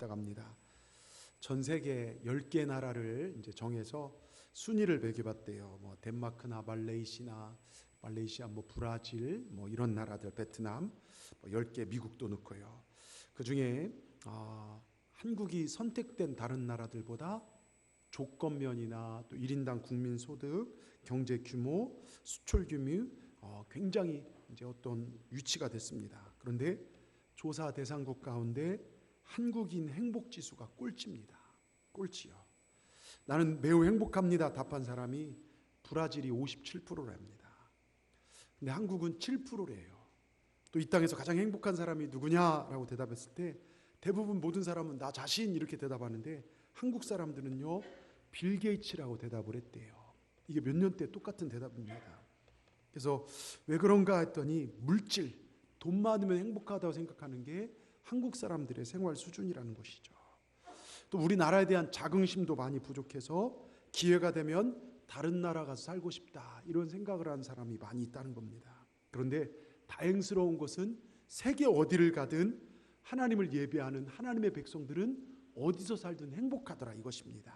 있다고 합니다. 전 세계 10개 나라를 이제 정해서 순위를 매겨봤대요. 뭐 덴마크나 말레이시아, 뭐 브라질, 뭐 이런 나라들, 베트남, 뭐 10개, 미국도 넣고요. 그 중에 한국이 선택된 다른 나라들보다 조건면이나 또 1인당 국민 소득, 경제 규모, 수출 규모 굉장히 이제 어떤 위치가 됐습니다. 그런데 조사 대상국 가운데 한국인 행복 지수가 꼴찌입니다. 꼴찌요. 나는 매우 행복합니다 답한 사람이 브라질이 57%랍니다. 근데 한국은 7%래요. 또 이 땅에서 가장 행복한 사람이 누구냐라고 대답했을 때 대부분 모든 사람은 나 자신 이렇게 대답하는데 한국 사람들은요 빌 게이츠라고 대답을 했대요. 이게 몇 년 때 똑같은 대답입니다. 그래서 왜 그런가 했더니 물질, 돈 많으면 행복하다고 생각하는 게 한국 사람들의 생활 수준이라는 것이죠. 또 우리나라에 대한 자긍심도 많이 부족해서 기회가 되면 다른 나라 가서 살고 싶다 이런 생각을 하는 사람이 많이 있다는 겁니다. 그런데 다행스러운 것은 세계 어디를 가든 하나님을 예배하는 하나님의 백성들은 어디서 살든 행복하더라 이것입니다.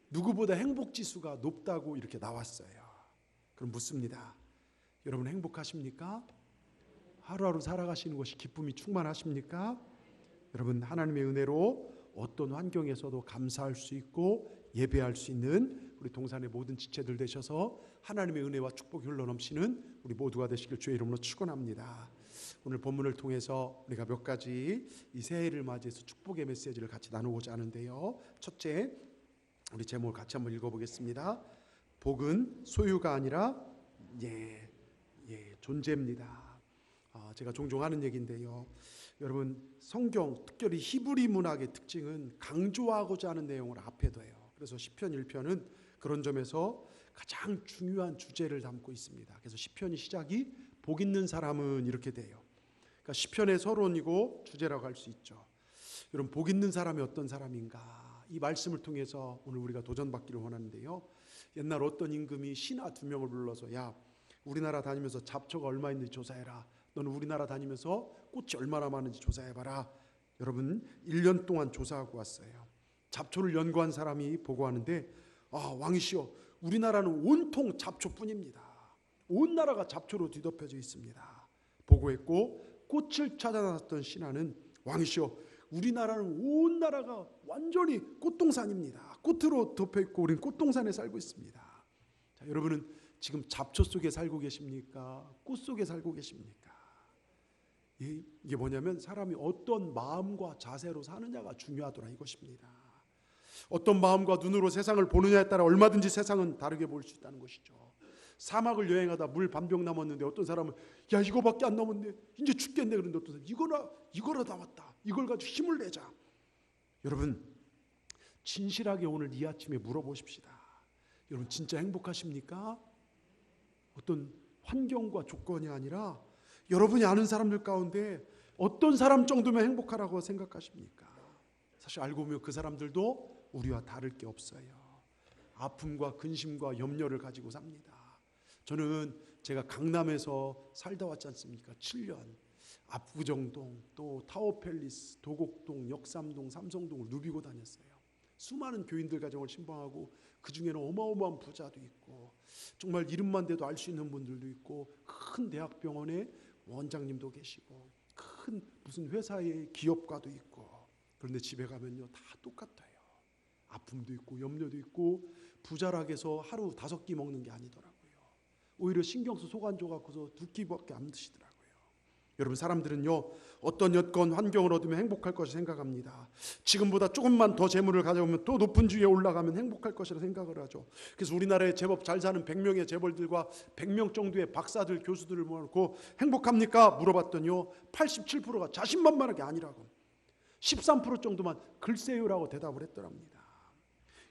누구보다 행복지수가 높다고 이렇게 나왔어요. 그럼 묻습니다. 여러분 행복하십니까? 하루하루 살아가시는 것이 기쁨이 충만하십니까? 여러분 하나님의 은혜로 어떤 환경에서도 감사할 수 있고 예배할 수 있는 우리 동산의 모든 지체들 되셔서 하나님의 은혜와 축복이 흘러넘치는 우리 모두가 되시길 주의 이름으로 축원합니다. 오늘 본문을 통해서 우리가 몇 가지 이 새해를 맞이해서 축복의 메시지를 같이 나누고자 하는데요. 첫째, 우리 제목을 같이 한번 읽어보겠습니다. 복은 소유가 아니라 존재입니다. 제가 종종 하는 얘기인데요. 여러분 성경 특별히 히브리 문학의 특징은 강조하고자 하는 내용을 앞에 둬요. 그래서 시편 1편은 그런 점에서 가장 중요한 주제를 담고 있습니다. 그래서 시편이 시작이 복 있는 사람은 이렇게 돼요. 그러니까 시편의 서론이고 주제라고 할 수 있죠. 여러분 복 있는 사람이 어떤 사람인가 이 말씀을 통해서 오늘 우리가 도전받기를 원하는데요. 옛날 어떤 임금이 신하 2명을 불러서 야 우리나라 다니면서 잡초가 얼마 있는지 조사해라. 너는 우리나라 다니면서 꽃이 얼마나 많은지 조사해봐라. 여러분 1년 동안 조사하고 왔어요. 잡초를 연구한 사람이 보고하는데 왕이시여 우리나라는 온통 잡초뿐입니다. 온 나라가 잡초로 뒤덮여져 있습니다. 보고했고 꽃을 찾아 나섰던 신하는 왕이시여 우리나라는 온 나라가 완전히 꽃동산입니다. 꽃으로 덮여있고 우리는 꽃동산에 살고 있습니다. 자, 여러분은 지금 잡초 속에 살고 계십니까? 꽃 속에 살고 계십니까? 이게 뭐냐면 사람이 어떤 마음과 자세로 사느냐가 중요하더라 이것입니다. 어떤 마음과 눈으로 세상을 보느냐에 따라 얼마든지 세상은 다르게 볼 수 있다는 것이죠. 사막을 여행하다 물 반병 남았는데 어떤 사람은 야 이거밖에 안 남았네 이제 죽겠네 그런데 어떤 사람은 이거라 남았다 이걸 가지고 힘을 내자. 여러분 진실하게 오늘 이 아침에 물어보십시다. 여러분 진짜 행복하십니까? 어떤 환경과 조건이 아니라 여러분이 아는 사람들 가운데 어떤 사람 정도면 행복하라고 생각하십니까? 사실 알고 보면 그 사람들도 우리와 다를 게 없어요. 아픔과 근심과 염려를 가지고 삽니다. 저는 제가 강남에서 살다 왔지 않습니까? 7년 압구정동 또 타워팰리스 도곡동 역삼동 삼성동을 누비고 다녔어요. 수많은 교인들 가정을 신방하고 그 중에는 어마어마한 부자도 있고 정말 이름만 대도 알 수 있는 분들도 있고 큰 대학병원에 원장님도 계시고 큰 무슨 회사의 기업가도 있고 그런데 집에 가면요 다 똑같아요. 아픔도 있고 염려도 있고 부자라고 해서 하루 5끼 먹는 게 아니더라고요. 오히려 신경써 속 안 좋아갖고서 2끼밖에 안 드시더라고요. 여러분 사람들은요 어떤 여건 환경을 얻으면 행복할 것을 생각합니다. 지금보다 조금만 더 재물을 가져오면 또 높은 주위에 올라가면 행복할 것이라 생각을 하죠. 그래서 우리나라에 제법 잘 사는 100명의 재벌들과 100명 정도의 박사들 교수들을 모아놓고 행복합니까? 물어봤더니요 87%가 자신만만하게 아니라고 13% 정도만 글쎄요라고 대답을 했더랍니다.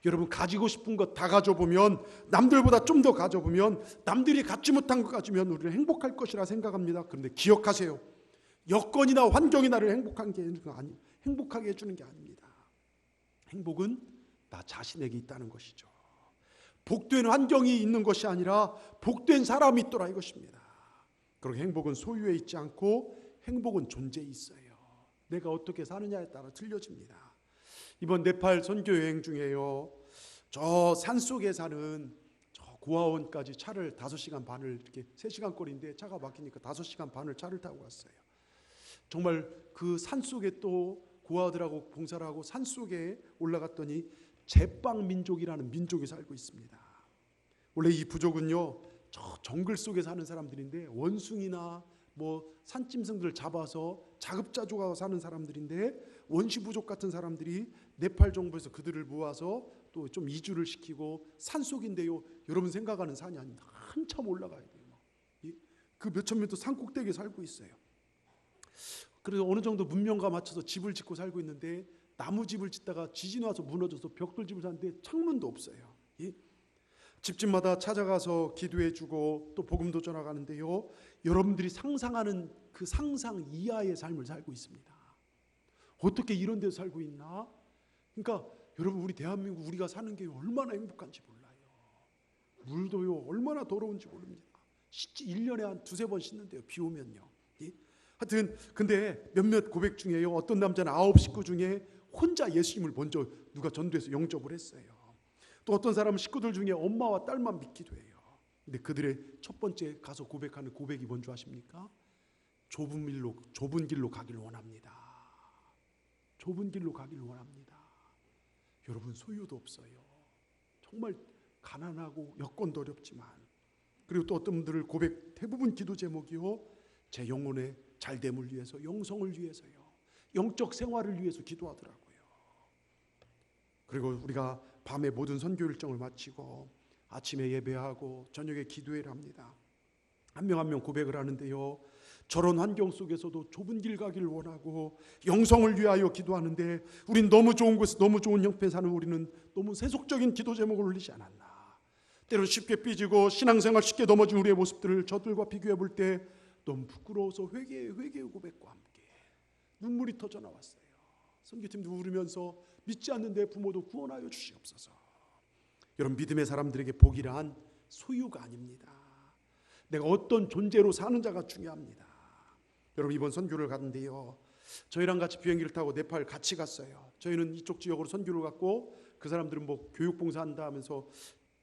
여러분 가지고 싶은 것 다 가져보면 남들보다 좀 더 가져보면 남들이 갖지 못한 것 가지면 우리를 행복할 것이라 생각합니다. 그런데 기억하세요. 여건이나 환경이 나를 행복하게 해주는 게 아닙니다. 행복은 나 자신에게 있다는 것이죠. 복된 환경이 있는 것이 아니라 복된 사람이 있더라 이것입니다. 그리고 행복은 소유에 있지 않고 행복은 존재에 있어요. 내가 어떻게 사느냐에 따라 틀려집니다. 이번 네팔 선교 여행 중에요, 저 산속에 사는 저 고아원까지 차를 5시간 반을, 이렇게 3시간 거리인데 차가 막히니까 5시간 반을 차를 타고 갔어요. 정말 그 산속에 또 고아들하고 봉사를 하고 산속에 올라갔더니 제빵 민족이라는 민족이 살고 있습니다. 원래 이 부족은요, 저 정글 속에 사는 사람들인데 원숭이나 뭐 산짐승들을 잡아서 자급자족하고 사는 사람들인데, 원시 부족 같은 사람들이 네팔 정부에서 그들을 모아서 또 좀 이주를 시키고, 산속인데요, 여러분 생각하는 산이 아닙니다. 한참 올라가야 돼요. 그 몇천 미터 산 꼭대기에 살고 있어요. 그래서 어느 정도 문명과 맞춰서 집을 짓고 살고 있는데, 나무 집을 짓다가 지진 와서 무너져서 벽돌 집을 사는데 창문도 없어요. 집집마다 찾아가서 기도해주고 또 복음도 전하가는데요, 여러분들이 상상하는 그 상상 이하의 삶을 살고 있습니다. 어떻게 이런 데서 살고 있나? 그러니까 여러분, 우리 대한민국, 우리가 사는 게 얼마나 행복한지 몰라요. 물도요 얼마나 더러운지 모릅니다. 1년에 한 2-3번 씻는데요, 비 오면요. 하여튼 근데 몇몇 고백 중에요, 어떤 남자는 9 식구 중에 혼자 예수님을 먼저 누가 전도해서 영접을 했어요. 또 어떤 사람은 식구들 중에 엄마와 딸만 믿기도 해요. 근데 그들의 첫 번째 가서 고백하는 고백이 뭔지 아십니까? 좁은 길로 가길 원합니다. 좁은 길로 가길 원합니다. 여러분, 소유도 없어요. 정말 가난하고 여건도 어렵지만, 그리고 또 어떤 분들을 고백, 대부분 기도 제목이요, 제 영혼의 잘됨을 위해서, 영성을 위해서요, 영적 생활을 위해서 기도하더라고요. 그리고 우리가 밤에 모든 선교 일정을 마치고 아침에 예배하고 저녁에 기도회를 합니다. 한 명 한 명 고백을 하는데요, 저런 환경 속에서도 좁은 길 가기를 원하고 영성을 위하여 기도하는데, 우린 너무 좋은 곳에 너무 좋은 형편에 사는 우리는 너무 세속적인 기도 제목을 올리지 않았나. 때로는 쉽게 삐지고 신앙생활 쉽게 넘어진 우리의 모습들을 저들과 비교해 볼 때 너무 부끄러워서 회개의 고백과 함께 눈물이 터져 나왔어요. 선교팀도 울으면서 믿지 않는 내 부모도 구원하여 주시옵소서. 여러분, 믿음의 사람들에게 복이란 소유가 아닙니다. 내가 어떤 존재로 사는 자가 중요합니다. 여러분, 이번 선교를 갔는데요, 저희랑 같이 비행기를 타고 네팔 같이 갔어요. 저희는 이쪽 지역으로 선교를 갔고, 그 사람들은 뭐 교육봉사한다 하면서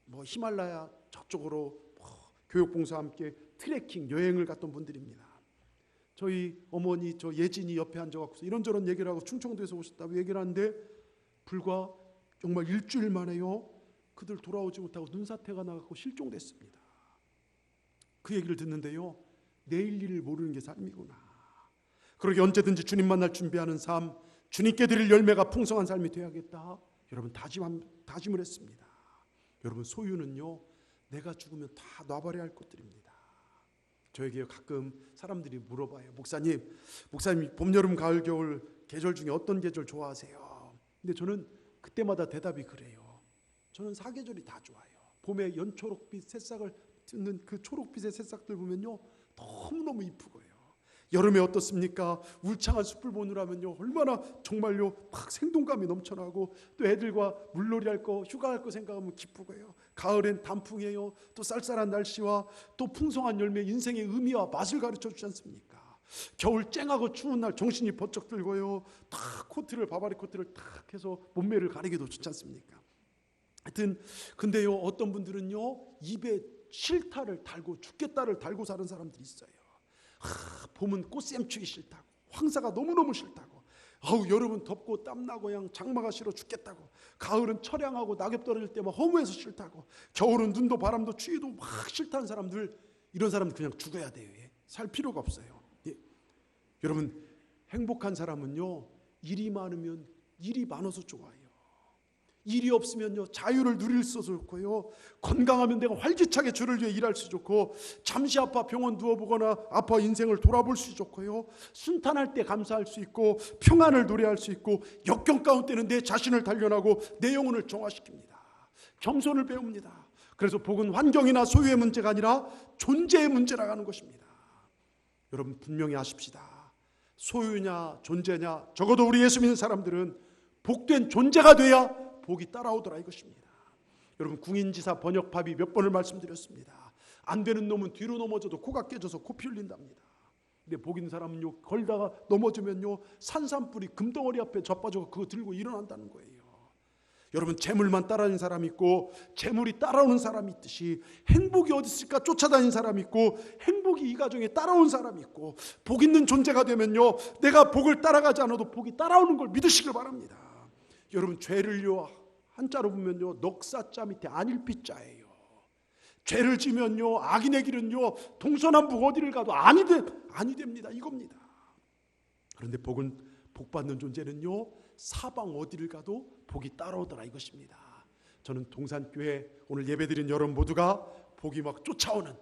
뭐 히말라야 저쪽으로 교육봉사와 함께 트레킹 여행을 갔던 분들입니다. 저희 어머니, 저 예진이 옆에 앉아갖고 이런저런 얘기를 하고 충청도에서 오셨다고 얘기를 하는데, 불과 정말 일주일 만에요, 그들 돌아오지 못하고 눈사태가 나갖고 실종됐습니다. 그 얘기를 듣는데요, 내일 일을 모르는 게 삶이구나. 그러게 언제든지 주님 만날 준비하는 삶, 주님께 드릴 열매가 풍성한 삶이 되어야겠다. 여러분, 다짐을 했습니다. 여러분, 소유는요, 내가 죽으면 다 놔버려야 할 것들입니다. 저에게 가끔 사람들이 물어봐요. 목사님 봄, 여름, 가을, 겨울 계절 중에 어떤 계절 좋아하세요? 근데 저는 그때마다 대답이 그래요. 저는 4계절이 다 좋아요. 봄에 연초록빛 새싹을 뜯는 그 초록빛의 새싹들 보면요, 너무너무 이쁘고요. 여름에 어떻습니까? 울창한 숲을 보느라면요, 얼마나 정말요 막 생동감이 넘쳐나고, 또 애들과 물놀이 할 거, 휴가할 거 생각하면 기쁘고요. 가을엔 단풍이에요. 또 쌀쌀한 날씨와 또 풍성한 열매, 인생의 의미와 맛을 가르쳐 주지 않습니까? 겨울 쨍하고 추운 날 정신이 번쩍 들고요, 탁 코트를, 바바리 코트를 탁 해서 몸매를 가리기도 좋지 않습니까? 하여튼 근데요, 어떤 분들은요, 입에 싫다를 달고 죽겠다를 달고 사는 사람들이 있어요. 봄은 꽃샘추기 싫다고, 황사가 너무너무 싫다고, 여름은 덥고 땀나고 그냥 장마가 싫어 죽겠다고, 가을은 처량하고 낙엽 떨어질 때 막 허무해서 싫다고, 겨울은 눈도 바람도 추위도 막 싫다는 사람들, 이런 사람들 그냥 죽어야 돼요. 살 필요가 없어요. 여러분, 행복한 사람은요, 일이 많아서 좋아요. 일이 없으면요, 자유를 누릴 수 좋고요, 건강하면 내가 활기차게 주를 위해 일할 수 좋고, 잠시 아파 병원 누워보거나 아파 인생을 돌아볼 수 좋고요, 순탄할 때 감사할 수 있고, 평안을 노래할 수 있고, 역경 가운데는 내 자신을 단련하고 내 영혼을 정화시킵니다. 겸손을 배웁니다. 그래서 복은 환경이나 소유의 문제가 아니라 존재의 문제라고 하는 것입니다. 여러분, 분명히 아십시다. 소유냐 존재냐, 적어도 우리 예수 믿는 사람들은 복된 존재가 돼야 복이 따라오더라 이것입니다. 여러분, 궁인지사 번역밥이 몇 번을 말씀드렸습니다. 안 되는 놈은 뒤로 넘어져도 코가 깨져서 코피 흘린답니다. 근데 복 있는 사람은요, 걸다가 넘어지면요, 산산불이 금덩어리 앞에 자빠져 그거 들고 일어난다는 거예요. 여러분, 재물만 따라다니는 사람이 있고 재물이 따라오는 사람이 있듯이 행복이 어디 있을까 쫓아다니는 사람이 있고 행복이 이 가정에 따라온 사람이 있고, 복 있는 존재가 되면요, 내가 복을 따라가지 않아도 복이 따라오는 걸 믿으시길 바랍니다. 여러분, 죄를요 한자로 보면요 넉사자 밑에 안일피자예요. 죄를 지면요 악인의 길은요 동서남북 어디를 가도 아니 됩니다. 이겁니다. 그런데 복 받는 존재는요 사방 어디를 가도 복이 따라오더라 이것입니다. 저는 동산교회 오늘 예배드린 여러분 모두가 복이 막 쫓아오는,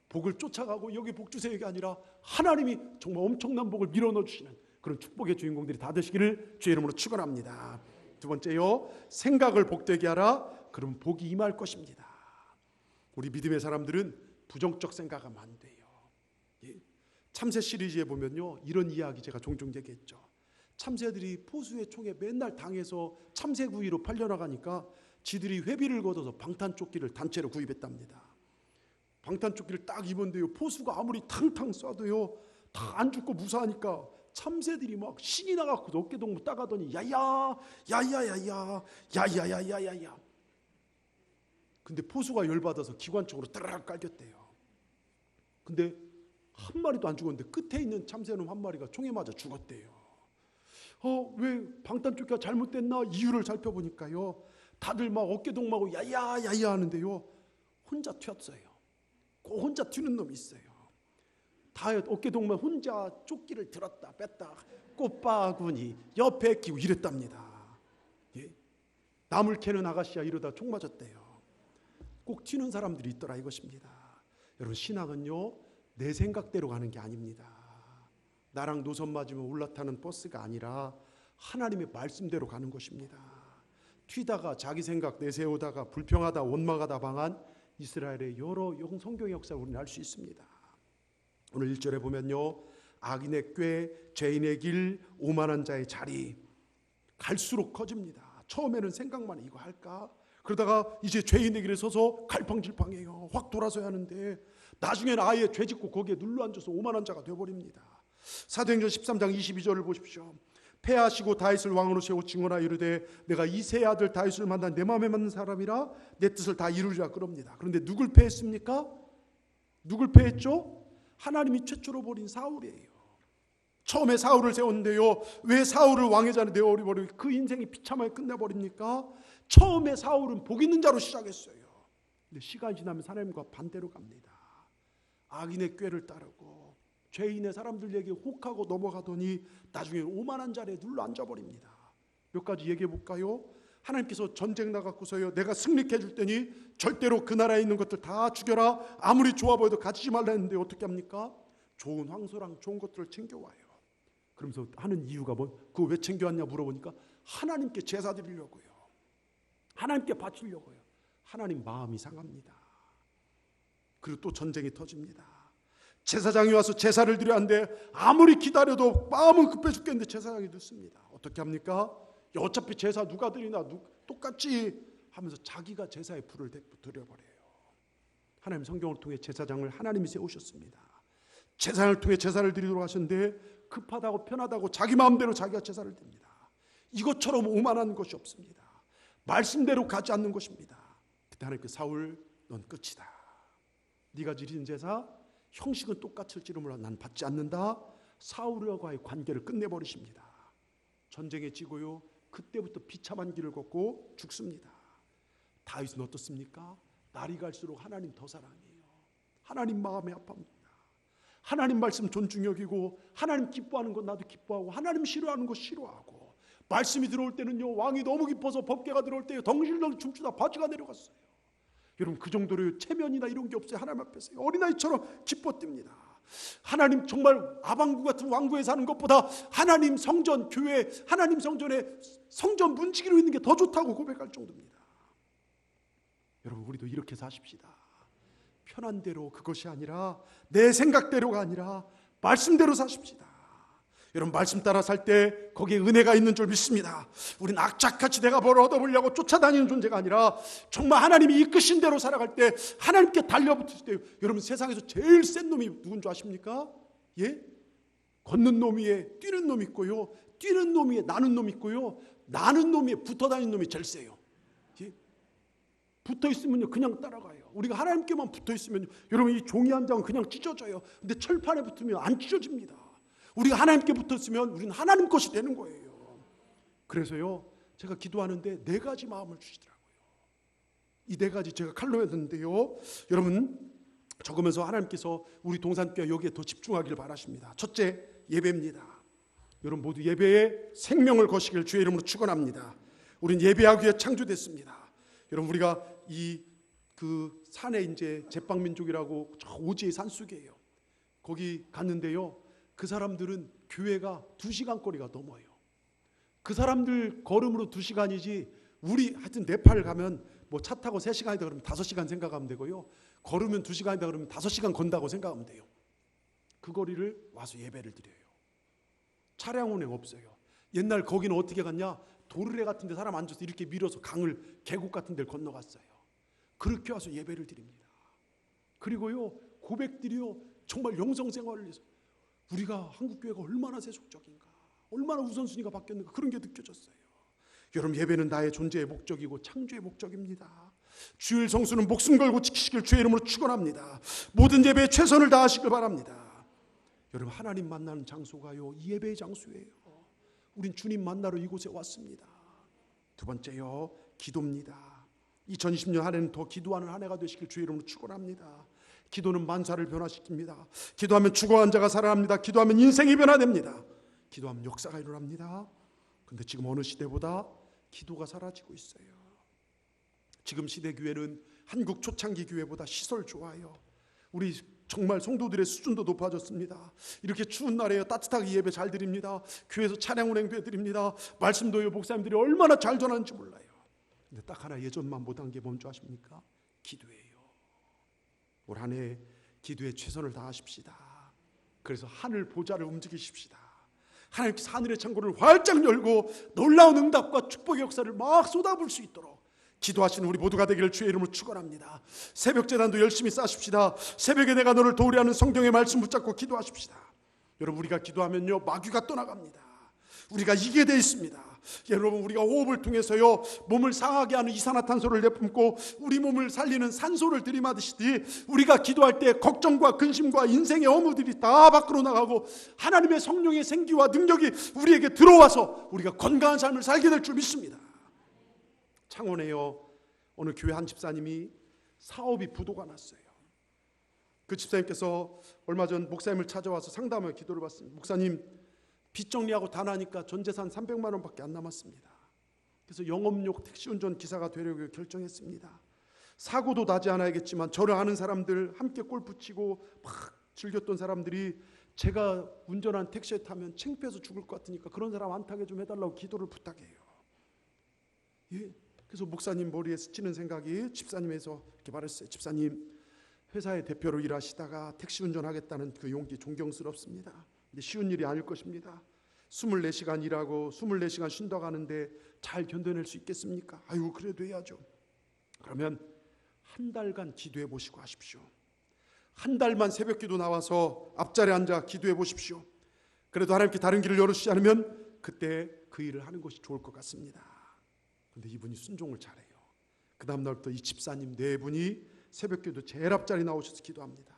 복을 쫓아가고 여기 복 주세요 이게 아니라 하나님이 정말 엄청난 복을 밀어넣어 주시는 그런 축복의 주인공들이 다 되시기를 주의 이름으로 축원합니다. 두 번째요, 생각을 복되게 하라. 그러면 복이 임할 것입니다. 우리 믿음의 사람들은 부정적 생각하면 안 돼요. 참새 시리즈에 보면요 이런 이야기 제가 종종 얘기했죠. 참새들이 포수의 총에 맨날 당해서 참새구이로 팔려나가니까 지들이 회비를 걷어서 방탄조끼를 단체로 구입했답니다. 방탄조끼를 딱 입은데요, 포수가 아무리 탕탕 쏴도요 다 안 죽고 무사하니까 참새들이 막 신이 나갖고 어깨동무 따가더니 야야 야야야야 야야야야야야. 근데 포수가 열받아서 기관총으로 따라락 깔겼대요. 근데 한 마리도 안 죽었는데 끝에 있는 참새놈 한 마리가 총에 맞아 죽었대요. 왜 방탄조끼가 잘못됐나 이유를 살펴보니까요, 다들 막 어깨동무하고 야야야야 하는데요 혼자 튀었어요. 꼭 혼자 튀는 놈이 있어요. 다 어깨동무 혼자 조끼를 들었다 뺐다 꽃바구니 옆에 끼고 이랬답니다. 나물 캐는 아가씨야 이러다 총 맞았대요. 꼭 튀는 사람들이 있더라 이것입니다. 여러분, 신앙은요 내 생각대로 가는 게 아닙니다. 나랑 노선 맞으면 올라타는 버스가 아니라 하나님의 말씀대로 가는 것입니다. 튀다가 자기 생각 내세우다가 불평하다 원망하다 방한 이스라엘의 여러 성경의 역사를 우리는 알 수 있습니다. 오늘 1절에 보면요, 악인의 꾀, 죄인의 길, 오만한 자의 자리, 갈수록 커집니다. 처음에는 생각만 이거 할까? 그러다가 이제 죄인의 길에 서서 갈팡질팡해요. 확 돌아서야 하는데 나중에는 아예 죄 짓고 거기에 눌러앉아서 오만한 자가 되어버립니다. 사도행전 13장 22절을 보십시오. 패하시고 다윗을 왕으로 세워 증언하여 이르되 내가 이 세 아들 다윗을 만난 내 마음에 맞는 사람이라 내 뜻을 다 이루리라 그럽니다. 그런데 누굴 패했습니까? 누굴 패했죠? 하나님이 최초로 버린 사울이에요. 처음에 사울을 세웠는데요, 왜 사울을 왕의 자리에 내어버리고 그 인생이 비참하게 끝내버립니까? 처음에 사울은 복 있는 자로 시작했어요. 근데 시간이 지나면 하나님과 반대로 갑니다. 악인의 꾀를 따르고 죄인의 사람들에게 혹하고 넘어가더니 나중에 오만한 자리에 눌러 앉아버립니다. 몇 가지 얘기해 볼까요? 하나님께서 전쟁 나갖고서요 내가 승리케 해줄 테니 절대로 그 나라에 있는 것들 다 죽여라. 아무리 좋아 보여도 가지지 말라 했는데 어떻게 합니까? 좋은 황소랑 좋은 것들을 챙겨와요. 그러면서 하는 이유가 그거 왜 챙겨왔냐 물어보니까 하나님께 제사 드리려고요. 하나님께 바치려고요. 하나님 마음이 상합니다. 그리고 또 전쟁이 터집니다. 제사장이 와서 제사를 드려야 하는데 아무리 기다려도 마음은 급해 죽겠는데 제사장이 늦습니다. 어떻게 합니까? 어차피 제사 누가 드리나 똑같지 하면서 자기가 제사의 불을 드려버려요. 하나님 성경을 통해 제사장을 하나님이 세우셨습니다. 제사를 통해 제사를 드리도록 하셨는데 급하다고 편하다고 자기 마음대로 자기가 제사를 드립니다. 이것처럼 오만한 것이 없습니다. 말씀대로 가지 않는 것입니다. 그때 하나님께 사울 넌 끝이다. 네가 지린 제사 형식은 똑같을지도 몰라 난 받지 않는다. 사울과의 관계를 끝내버리십니다. 전쟁에 지고요 그때부터 비참한 길을 걷고 죽습니다. 다윗은 어떻습니까? 날이 갈수록 하나님 더 사랑해요. 하나님 마음에 아파합니다. 하나님 말씀 존중 여기고 하나님 기뻐하는 것 나도 기뻐하고 하나님 싫어하는 것 싫어하고 말씀이 들어올 때는요 왕이 너무 기뻐서 법궤가 들어올 때 덩실덩실 춤추다 바지가 내려갔어요. 여러분 그 정도로 체면이나 이런 게 없어요. 하나님 앞에서 어린아이처럼 기뻐 뜁니다. 하나님 정말 아방구 같은 왕국에 사는 것보다 하나님 성전 교회 하나님 성전에 성전 문지기로 있는 게 더 좋다고 고백할 정도입니다. 여러분 우리도 이렇게 사십시다. 편한 대로 그것이 아니라 내 생각대로가 아니라 말씀대로 사십시다. 여러분 말씀 따라 살 때 거기에 은혜가 있는 줄 믿습니다. 우린 악착같이 내가 뭘 얻어보려고 쫓아다니는 존재가 아니라 정말 하나님이 이끄신 대로 살아갈 때 하나님께 달려붙을 때 여러분 세상에서 제일 센 놈이 누군 줄 아십니까? 예? 걷는 놈 위에 뛰는 놈 있고요, 뛰는 놈 위에 나는 놈 있고요, 나는 놈 위에 붙어 다니는 놈이 제일 세요. 예? 붙어 있으면요 그냥 따라가요. 우리가 하나님께만 붙어 있으면 여러분 이 종이 한 장은 그냥 찢어져요. 근데 철판에 붙으면 안 찢어집니다. 우리가 하나님께 붙어 있으면 우리는 하나님 것이 되는 거예요. 그래서요 제가 기도하는데 네 가지 마음을 주시더라고요. 이 네 가지 제가 칼로 했는데요, 여러분 적으면서 하나님께서 우리 동산교회 여기에 더 집중하기를 바라십니다. 첫째, 예배입니다. 여러분 모두 예배에 생명을 거시길 주의 이름으로 축원합니다. 우린 예배하기 위해 창조됐습니다. 여러분 우리가 그 산에 이제 제빵민족이라고 저 오지의 산속이에요. 거기 갔는데요, 그 사람들은 교회가 2시간 거리가 넘어요. 그 사람들 걸음으로 2시간이지 우리 하여튼 네팔 가면 뭐 차 타고 3시간이다 그러면 5시간 생각하면 되고요, 걸으면 2시간이다 그러면 5시간 건다고 생각하면 돼요. 그 거리를 와서 예배를 드려요. 차량 운행 없어요. 옛날 거기는 어떻게 갔냐, 도르래 같은 데 사람 앉아서 이렇게 밀어서 강을, 계곡 같은 데를 건너갔어요. 그렇게 와서 예배를 드립니다. 그리고요 고백들이요 정말 영성생활을 위해서 우리가 한국교회가 얼마나 세속적인가, 얼마나 우선순위가 바뀌었는가, 그런 게 느껴졌어요. 여러분 예배는 나의 존재의 목적이고 창조의 목적입니다. 주일 성수는 목숨 걸고 지키시길 주의 이름으로 축원합니다. 모든 예배에 최선을 다하시길 바랍니다. 여러분 하나님 만나는 장소가요 이 예배의 장소예요. 우린 주님 만나러 이곳에 왔습니다. 두 번째요, 기도입니다. 2020년 한 해는 더 기도하는 한 해가 되시길 주의 이름으로 축원합니다. 기도는 만사를 변화시킵니다. 기도하면 죽어간 자가 살아납니다. 기도하면 인생이 변화됩니다. 기도하면 역사가 일어납니다. 그런데 지금 어느 시대보다 기도가 사라지고 있어요. 지금 시대 교회는 한국 초창기 교회보다 시설 좋아요. 우리 정말 성도들의 수준도 높아졌습니다. 이렇게 추운 날에요 따뜻하게 예배 잘 드립니다. 교회에서 찬양 운행도 드립니다. 말씀도요 목사님들이 얼마나 잘 전하는지 몰라요. 근데 딱 하나 예전만 못한 게 뭔지 아십니까? 기도예요. 올 한 해 기도에 최선을 다하십시다. 그래서 하늘 보좌를 움직이십시다. 하나님께서 하늘의 창고를 활짝 열고 놀라운 응답과 축복의 역사를 막 쏟아부을 수 있도록 기도하시는 우리 모두가 되기를 주의 이름으로 축원합니다. 새벽 제단도 열심히 쌓으십시다. 새벽에 내가 너를 도우려 하는 성경의 말씀 붙잡고 기도하십시다. 여러분 우리가 기도하면요 마귀가 떠나갑니다. 우리가 이기게 돼 있습니다. 여러분 우리가 호흡을 통해서요 몸을 상하게 하는 이산화탄소를 내뿜고 우리 몸을 살리는 산소를 들이마시듯이 우리가 기도할 때 걱정과 근심과 인생의 허무들이 다 밖으로 나가고 하나님의 성령의 생기와 능력이 우리에게 들어와서 우리가 건강한 삶을 살게 될 줄 믿습니다. 창원에요 어느 교회 한 집사님이 사업이 부도가 났어요. 그 집사님께서 얼마 전 목사님을 찾아와서 상담을 기도를 받습니다. 목사님 빚 정리하고 다 나니까 전 재산 300만 원밖에 안 남았습니다. 그래서 영업용 택시운전 기사가 되려고 결정했습니다. 사고도 나지 않아야겠지만 저를 아는 사람들, 함께 골프 치고 막 즐겼던 사람들이 제가 운전한 택시에 타면 창피해서 죽을 것 같으니까 그런 사람 안 타게 좀 해달라고 기도를 부탁해요. 예. 그래서 목사님 머리에 스치는 생각이, 집사님에서 이렇게 말했어요. 집사님, 회사의 대표로 일하시다가 택시 운전하겠다는 그 용기 존경스럽습니다. 근데 쉬운 일이 아닐 것입니다. 24시간 일하고 24시간 쉰다고 하는데 잘 견뎌낼 수 있겠습니까? 아유 그래도 해야죠. 그러면 한 달간 기도해 보시고 하십시오. 한 달만 새벽 기도 나와서 앞자리에 앉아 기도해 보십시오. 그래도 하나님께 다른 길을 열어주지 않으면 그때 그 일을 하는 것이 좋을 것 같습니다. 그런데 이분이 순종을 잘해요. 그 다음 날부터 이 집사님 네 분이 새벽 기도 제일 앞자리 나오셔서 기도합니다.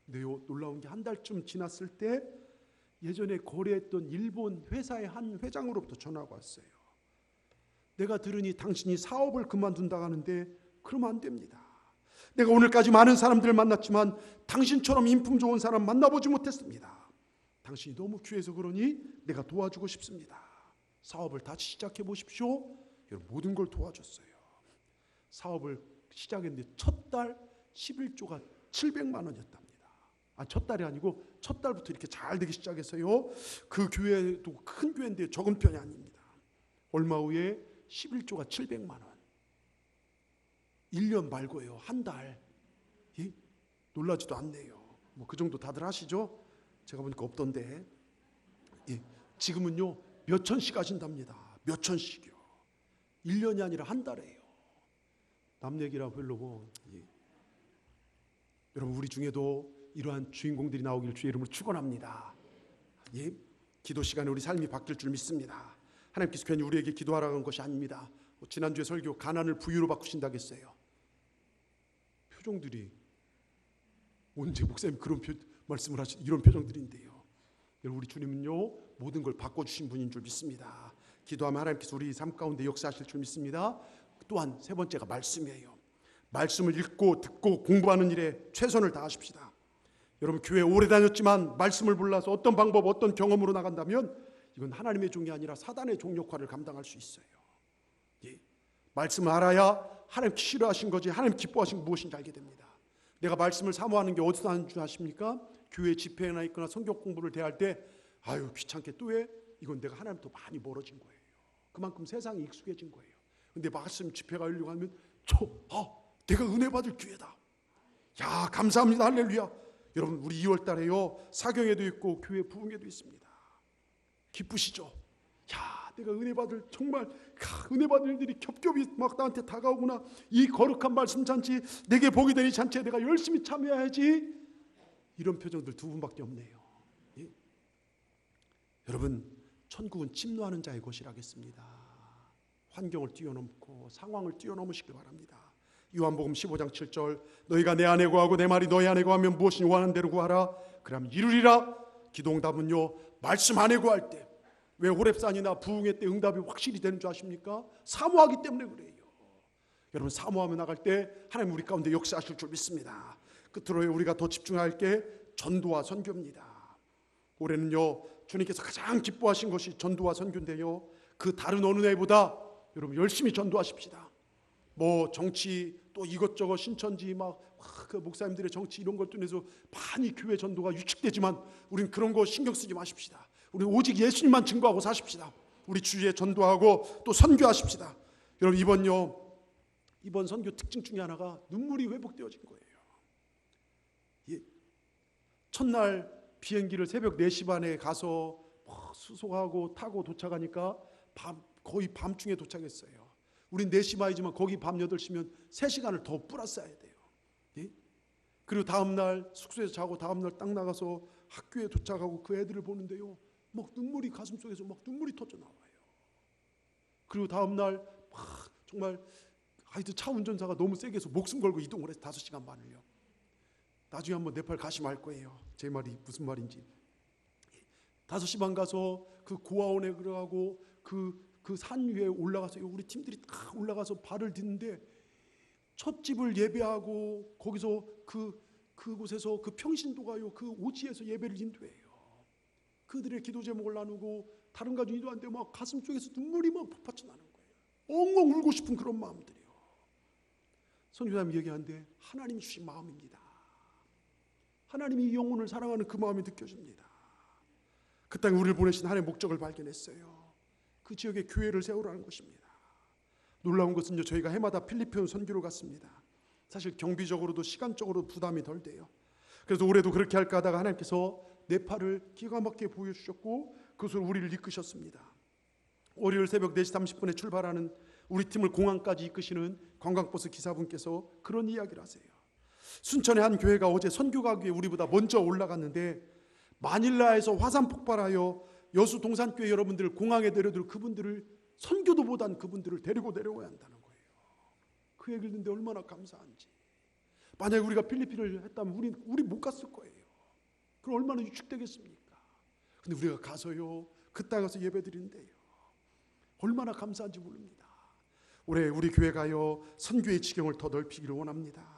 근데 놀라운 게 한 달쯤 지났을 때 예전에 거래했던 일본 회사의 한 회장으로부터 전화가 왔어요. 내가 들으니 당신이 사업을 그만둔다고 하는데 그러면 안 됩니다. 내가 오늘까지 많은 사람들을 만났지만 당신처럼 인품 좋은 사람 만나보지 못했습니다. 당신이 너무 귀해서 그러니 내가 도와주고 싶습니다. 사업을 다시 시작해 보십시오. 여러분 모든 걸 도와줬어요. 사업을 시작했는데 첫 달 11조가 700만 원이었답니다. 첫 달이 아니고 첫 달부터 이렇게 잘 되기 시작해서요. 그 교회도 큰 교회인데 적은 편이 아닙니다. 얼마 후에 11조가 700만 원. 1년 말고요. 한 달. 예? 놀라지도 않네요. 뭐 그 정도 다들 하시죠? 제가 보니까 없던데. 예. 지금은요. 몇 천씩 하신답니다. 몇 천씩이요. 1년이 아니라 한 달이에요. 남 얘기라 별로고. 예. 여러분 우리 중에도 이러한 주인공들이 나오길 주의 이름으로 축원합니다. 예? 기도 시간에 우리 삶이 바뀔 줄 믿습니다. 하나님께서 괜히 우리에게 기도하라고 한 것이 아닙니다. 지난주에 설교 가난을 부유로 바꾸신다고 했어요. 표정들이 언제 목사님 그런 말씀을 하시 이런 표정들인데요. 우리 주님은요 모든 걸 바꿔주신 분인 줄 믿습니다. 기도하면 하나님께서 우리 삶 가운데 역사하실 줄 믿습니다. 또한 세 번째가 말씀이에요. 말씀을 읽고 듣고 공부하는 일에 최선을 다하십시다. 여러분 교회 오래 다녔지만 말씀을 몰라서 어떤 방법 어떤 경험으로 나간다면 이건 하나님의 종이 아니라 사단의 종 역할을 감당할 수 있어요. 예. 말씀을 알아야 하나님 싫어하신 거지 하나님 기뻐하신 게 무엇인지 알게 됩니다. 내가 말씀을 사모하는 게 어디서 나는 줄 아십니까? 교회 집회나 있거나 성경 공부를 대할 때 아유 귀찮게 또 해? 이건 내가 하나님부터 많이 멀어진 거예요. 그만큼 세상이 익숙해진 거예요. 근데 말씀 집회가 열리고 하면 내가 은혜 받을 기회다. 야 감사합니다 할렐루야. 여러분 우리 2월 달에요 사경에도 있고 교회 부흥회도 있습니다. 기쁘시죠? 야 내가 은혜 받을 정말 은혜 받을 일들이 겹겹이 막 나한테 다가오구나. 이 거룩한 말씀 잔치 내게 복이 되는 잔치에 내가 열심히 참여해야지. 이런 표정들 두 분밖에 없네요. 예? 여러분 천국은 침노하는 자의 것이라겠습니다. 환경을 뛰어넘고 상황을 뛰어넘으시길 바랍니다. 요한복음 15장 7절 너희가 내 안에 거하고 내 말이 너희 안에 거하면 무엇이 원하는 대로 구하라 그러면 이루리라. 기도응답은요 말씀 안에 구할 때. 왜 호렙산이나 부흥회 때 응답이 확실히 되는 줄 아십니까? 사모하기 때문에 그래요. 여러분 사모하며 나갈 때 하나님 우리 가운데 역사하실 줄 믿습니다. 끝으로 우리가 더 집중할 게 전도와 선교입니다. 올해는요 주님께서 가장 기뻐하신 것이 전도와 선교인데요 그 다른 어느 해보다 여러분 열심히 전도하십시다. 뭐 정치 또 이것저것 신천지 그 목사님들의 정치 이런 것 통해서 많이 교회 전도가 유축되지만 우린 그런 거 신경 쓰지 마십시다. 우리 오직 예수님만 증거하고 사십시다. 우리 주위에 전도하고 또 선교하십시다. 여러분 이번 선교 특징 중에 하나가 눈물이 회복되어진 거예요. 예. 첫날 비행기를 새벽 4시 반에 가서 수속하고 타고 도착하니까 거의 밤중에 도착했어요. 우린 4시 반이지만 거기 밤 8시면 3시간을 더 플러스해야 돼요. 예? 그리고 다음날 숙소에서 자고 다음날 딱 나가서 학교에 도착하고 그 애들을 보는데요 막 눈물이 가슴속에서 막 눈물이 터져 나와요. 그리고 다음날 정말 하여튼 차 운전사가 너무 세게 해서 목숨 걸고 이동을 해서 5시간 반을요. 나중에 한번 네팔 가시면 알 거예요. 제 말이 무슨 말인지. 5시 반 가서 그 고아원에 들어가고 그 산 위에 올라가서 우리 팀들이 다 올라가서 발을 딛는데 첫 집을 예배하고 거기서 그곳에서 그 평신도가요 그 오지에서 예배를 인도해요. 그들의 기도 제목을 나누고 다른 가족 인도하는데 막 가슴 쪽에서 눈물이 막 폭받쳐 나는 거예요. 엉엉 울고 싶은 그런 마음들이요. 선교사님이 얘기하는데 하나님이 주신 마음입니다. 하나님이 이 영혼을 사랑하는 그 마음이 느껴집니다. 그 땅에 우리를 보내신 하나님의 목적을 발견했어요. 그 지역에 교회를 세우라는 것입니다. 놀라운 것은요 저희가 해마다 필리핀 선교를 갔습니다. 사실 경비적으로도 시간적으로도 부담이 덜 돼요. 그래서 올해도 그렇게 할까 하다가 하나님께서 네팔을 기가 막히게 보여주셨고 그것으로 우리를 이끄셨습니다. 월요일 새벽 4시 30분에 출발하는 우리 팀을 공항까지 이끄시는 관광버스 기사분께서 그런 이야기를 하세요. 순천의 한 교회가 어제 선교 가기 위해 우리보다 먼저 올라갔는데 마닐라에서 화산 폭발하여 여수 동산교회 여러분들을 공항에 내려들 그분들을 선교도 못한 그분들을 데리고 내려와야 한다는 거예요. 그 얘기를 듣는데 얼마나 감사한지. 만약에 우리가 필리핀을 했다면 우리 못 갔을 거예요. 그럼 얼마나 유축되겠습니까? 근데 우리가 가서요 그 땅에 가서 예배드리는데요 얼마나 감사한지 모릅니다. 올해 우리 교회가요 선교의 지경을 더 넓히기를 원합니다.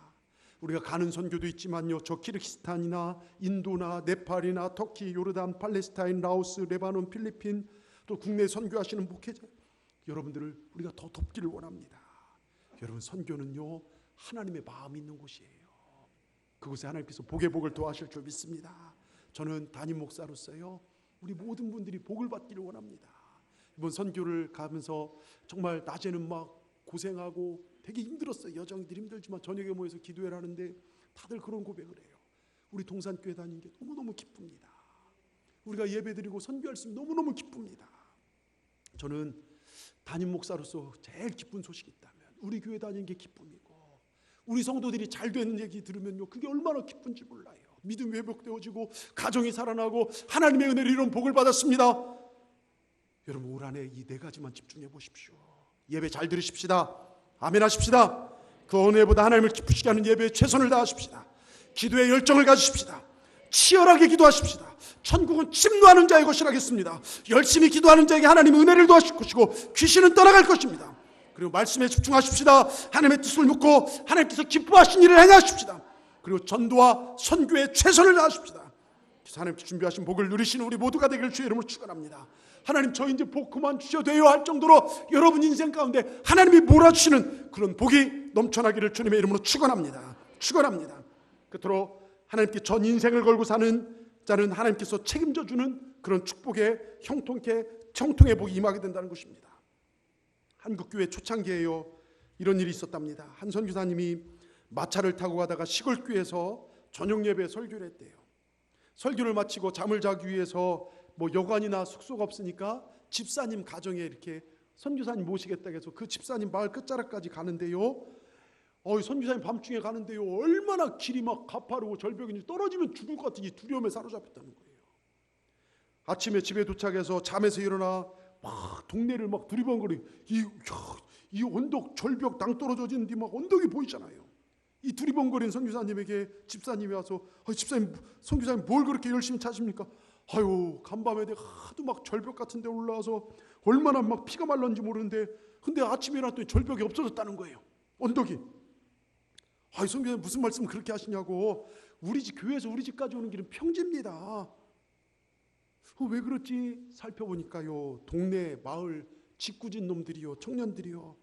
우리가 가는 선교도 있지만요 저 키르기스탄이나 인도나 네팔이나 터키, 요르단, 팔레스타인, 라오스, 레바논, 필리핀 또 국내 선교하시는 목회자 여러분들을 우리가 더 돕기를 원합니다. 여러분 선교는요 하나님의 마음이 있는 곳이에요. 그곳에 하나님께서 복의 복을 더하실 줄 믿습니다. 저는 담임 목사로서요 우리 모든 분들이 복을 받기를 원합니다. 이번 선교를 가면서 정말 낮에는 막 고생하고 되게 힘들었어요. 여정들이 힘들지만 저녁에 모여서 기도회를 하는데 다들 그런 고백을 해요. 우리 동산교회 다니는 게 너무너무 기쁩니다. 우리가 예배드리고 선교할 수 있으면 너무너무 기쁩니다. 저는 담임 목사로서 제일 기쁜 소식이 있다면 우리 교회 다니는 게 기쁨이고 우리 성도들이 잘 되는 얘기 들으면요 그게 얼마나 기쁜지 몰라요. 믿음이 회복되어지고 가정이 살아나고 하나님의 은혜로 이런 복을 받았습니다. 여러분 올 한해 이 네 가지만 집중해 보십시오. 예배 잘 들으십시다. 아멘 하십시다. 그 어느 해보다 하나님을 기쁘시게 하는 예배에 최선을 다하십시다. 기도에 열정을 가지십시다. 치열하게 기도하십시다. 천국은 침노하는 자의 것이라겠습니다. 열심히 기도하는 자에게 하나님의 은혜를 도와주실 것이고 귀신은 떠나갈 것입니다. 그리고 말씀에 집중하십시다. 하나님의 뜻을 묻고 하나님께서 기뻐하신 일을 행하십시다. 그리고 전도와 선교에 최선을 다하십시다. 그래서 하나님께 준비하신 복을 누리시는 우리 모두가 되기를 주의 이름으로 축원합니다. 하나님 저 이제 복 그만 주셔도 돼요 할 정도로 여러분 인생 가운데 하나님이 몰아주시는 그런 복이 넘쳐나기를 주님의 이름으로 축원합니다. 축원합니다. 끝으로 하나님께 전 인생을 걸고 사는 자는 하나님께서 책임져 주는 그런 축복의 형통의 복이 임하게 된다는 것입니다. 한국교회 초창기에요 이런 일이 있었답니다. 한 선교사님이 마차를 타고 가다가 시골교회에서 저녁 예배 설교를 했대요. 설교를 마치고 잠을 자기 위해서 뭐 여관이나 숙소가 없으니까 집사님 가정에 이렇게 선교사님 모시겠다고 해서 그 집사님 마을 끝자락까지 가는데요. 선교사님 밤중에 가는데요. 얼마나 길이 막 가파르고 절벽인지 떨어지면 죽을 것 같은 이 두려움에 사로잡혔다는 거예요. 아침에 집에 도착해서 잠에서 일어나 막 동네를 막 두리번거리고 이 언덕 절벽 낭떠러져지는데 막 언덕이 보이잖아요. 이 두리번거리는 선교사님에게 집사님이 와서 집사님 선교사님 뭘 그렇게 열심히 찾습니까? 간밤에 내가 하도 막 절벽 같은 데 올라와서 얼마나 막 피가 말랐는지 모르는데 근데 아침에 일어났더니 절벽이 없어졌다는 거예요. 언덕이. 선교사님 무슨 말씀을 그렇게 하시냐고. 우리 집 교회에서 우리 집까지 오는 길은 평지입니다. 왜 그렇지 살펴보니까요 동네 마을 짓궂은 놈들이요 청년들이요